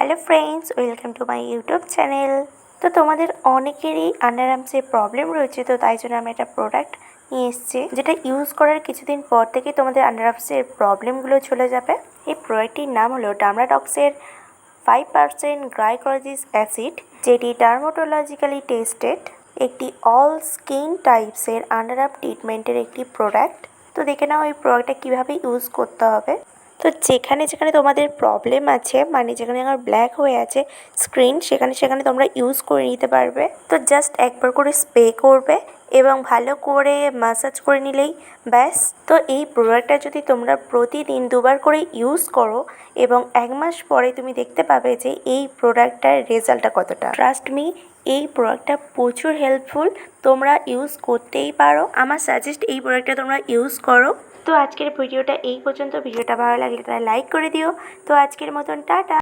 Hello friends, welcome to my YouTube channel. তো তোমাদের অনেকেরই আন্ডার আর্মসের প্রবলেম রয়েছে, তো তাই জন্য আমি একটা প্রোডাক্ট নিয়ে এসেছি যেটা ইউজ করার কিছুদিন পর থেকে তোমাদের আন্ডার আর্মসের প্রবলেমগুলো চলে যাবে। এই প্রোডাক্টটির নাম হলো ডার্মাটক্সের 5% গ্লাইকোলিসিস অ্যাসিড, যেটি ডার্মাটোলজিক্যালি টেস্টেড একটি অল স্কিন টাইপসের আন্ডার আর্ম ট্রিটমেন্টের একটি প্রোডাক্ট। তো দেখে নাও এই প্রোডাক্টটা কীভাবে ইউজ করতে হবে। তো যেখানে যেখানে তোমাদের প্রবলেম আছে, মানে যেখানে আমার ব্ল্যাক হয়ে আছে স্ক্রিন, সেখানে সেখানে তোমরা ইউজ করে নিতে পারবে। তো জাস্ট একবার করে স্প্রে করবে এবং ভালো করে ম্যাসাজ করে নিলেই ব্যাস। তো এই প্রোডাক্টটা যদি তোমরা প্রতিদিন 2বার করে ইউজ করো এবং 1 মাস পরে তুমি দেখতে পাবে যে এই প্রোডাক্টটার রেজাল্টটা কতটা। ট্রাস্ট মি, এই প্রোডাক্টটা প্রচুর হেল্পফুল, তোমরা ইউজ করতেই পারো। আমার সাজেস্ট এই প্রোডাক্টটা তোমরা ইউজ করো। তো আজকের ভিডিওটা এই পর্যন্ত। ভিডিওটা ভালো লাগলে তারা লাইক করে দিও। তো আজকের মতন টাটা।